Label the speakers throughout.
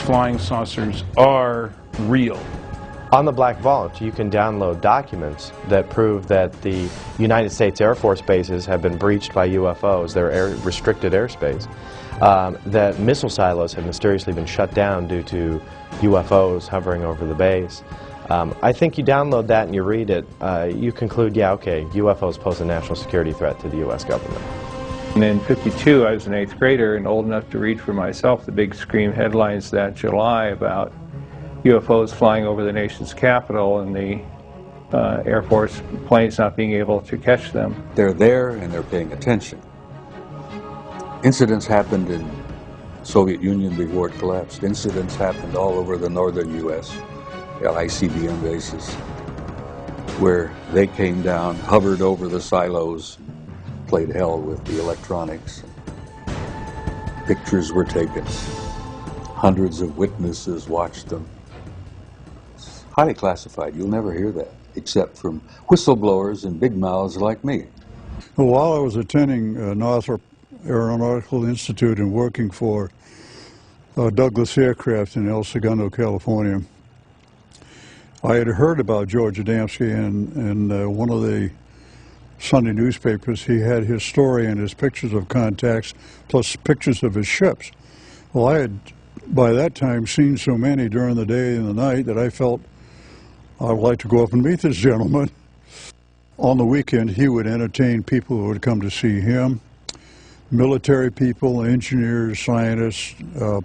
Speaker 1: flying saucers are real.
Speaker 2: On the Black Vault, you can download documents that prove that the United States Air Force bases have been breached by UFOs, their restricted airspace, that missile silos have mysteriously been shut down due to UFOs hovering over the base. I think you download that and you read it, you conclude, yeah, okay, UFOs pose a national security threat to the U.S. government.
Speaker 3: And in '52, I was an 8th grader and old enough to read for myself the big scream headlines that July about UFOs flying over the nation's capital and the Air Force planes not being able to catch them.
Speaker 4: They're there and they're paying attention. Incidents happened in Soviet Union before it collapsed. Incidents happened all over the northern U.S., ICBM bases, where they came down, hovered over the silos, played hell with the electronics. Pictures were taken. Hundreds of witnesses watched them. It's highly classified. You'll never hear that, except from whistleblowers and big mouths like me.
Speaker 5: Well, while I was attending Northrop Aeronautical Institute and working for Douglas Aircraft in El Segundo, California, I had heard about George Adamski, and one of the Sunday newspapers, he had his story and his pictures of contacts, plus pictures of his ships. Well, I had, by that time, seen so many during the day and the night that I felt I would like to go up and meet this gentleman. On the weekend, he would entertain people who would come to see him, military people, engineers, scientists,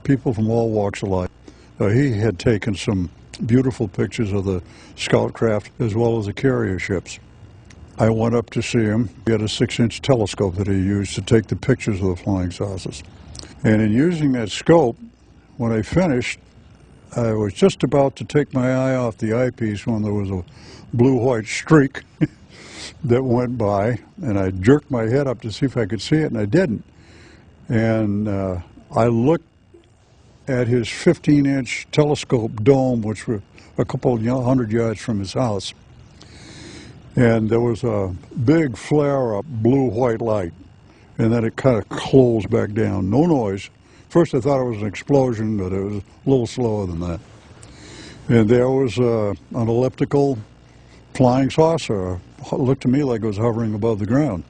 Speaker 5: people from all walks of life. He had taken some beautiful pictures of the scout craft as well as the carrier ships. I went up to see him. He had a 6-inch telescope that he used to take the pictures of the flying saucers. And in using that scope, when I finished, I was just about to take my eye off the eyepiece when there was a blue-white streak that went by, and I jerked my head up to see if I could see it, and I didn't. And I looked at his 15-inch telescope dome, which was a couple of 100 yards from his house. And there was a big flare-up blue-white light, and then it kind of closed back down. No noise. First I thought it was an explosion, but it was a little slower than that. And there was an elliptical flying saucer. It looked to me like it was hovering above the ground.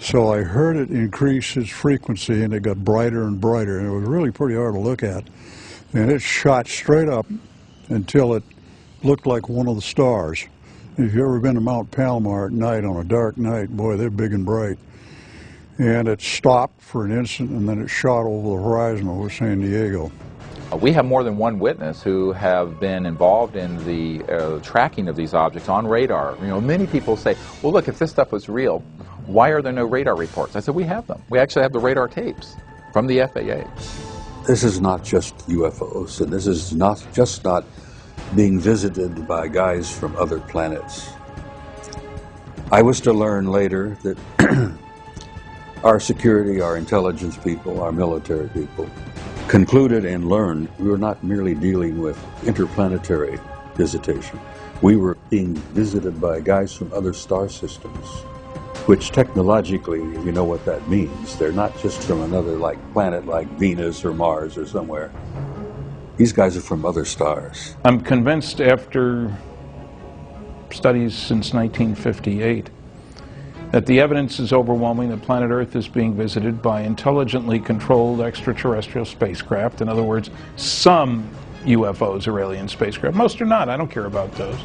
Speaker 5: So I heard it increase its frequency, and it got brighter and brighter, and it was really pretty hard to look at. And it shot straight up until it looked like one of the stars. If you've ever been to Mount Palomar at night on a dark night, boy, they're big and bright. And it stopped for an instant, and then it shot over the horizon over San Diego.
Speaker 6: We have more than one witness who have been involved in the tracking of these objects on radar. You know, many people say, well, look, if this stuff was real, why are there no radar reports? I said, we have them. We actually have the radar tapes from the FAA.
Speaker 4: This is not just UFOs, and this is not being visited by guys from other planets. I was to learn later that our security, our intelligence people, our military people concluded and learned we were not merely dealing with interplanetary visitation. We were being visited by guys from other star systems, which technologically, if you know what that means, they're not just from another planet like Venus or Mars or somewhere. These guys are from other stars.
Speaker 1: I'm convinced after studies since 1958 that the evidence is overwhelming that planet Earth is being visited by intelligently controlled extraterrestrial spacecraft. In other words, some UFOs are alien spacecraft. Most are not. I don't care about those.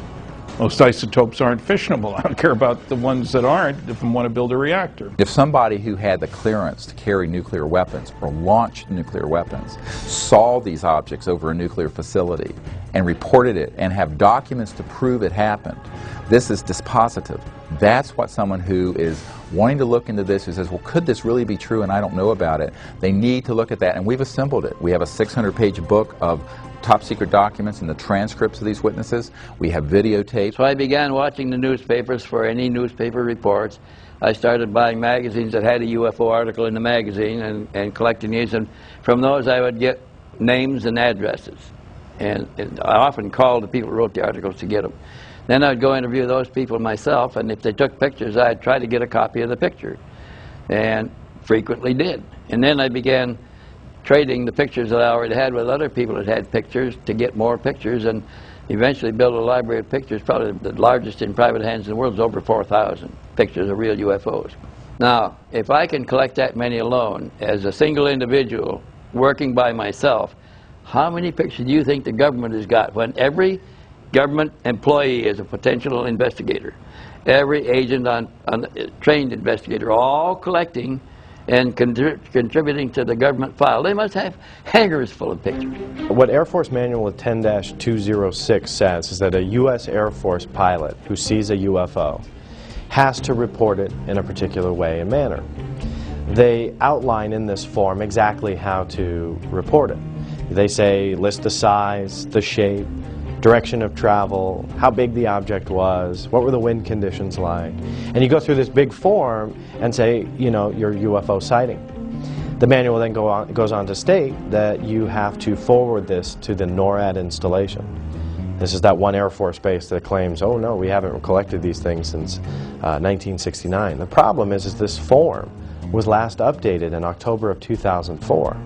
Speaker 1: Most isotopes aren't fissionable. I don't care about the ones that aren't if I want to build a reactor.
Speaker 6: If somebody who had the clearance to carry nuclear weapons or launch nuclear weapons saw these objects over a nuclear facility and reported it and have documents to prove it happened, this is dispositive. That's what someone who is wanting to look into this, who says, well, could this really be true and I don't know about it, they need to look at that, and we've assembled it. We have a 600-page book of top secret documents and the transcripts of these witnesses. We have videotapes.
Speaker 7: So I began watching the newspapers for any newspaper reports. I started buying magazines that had a UFO article in the magazine and collecting these, and from those I would get names and addresses. And I often called the people who wrote the articles to get them. Then I'd go interview those people myself, and if they took pictures, I'd try to get a copy of the picture, and frequently did. And then I began trading the pictures that I already had with other people that had pictures to get more pictures, and eventually built a library of pictures. Probably the largest in private hands in the world is over 4,000 pictures of real UFOs. Now, if I can collect that many alone as a single individual working by myself, how many pictures do you think the government has got when every government employee is a potential investigator? Every agent trained investigator, all collecting and contributing to the government file. They must have hangars full of pictures.
Speaker 2: What Air Force Manual 10-206 says is that a U.S. Air Force pilot who sees a UFO has to report it in a particular way and manner. They outline in this form exactly how to report it. They say list the size, the shape, direction of travel, how big the object was, what were the wind conditions like. And you go through this big form and say, you know, your UFO sighting. The manual then goes on to state that you have to forward this to the NORAD installation. This is that one Air Force base that claims, oh no, we haven't collected these things since 1969. The problem is this form was last updated in October of 2004.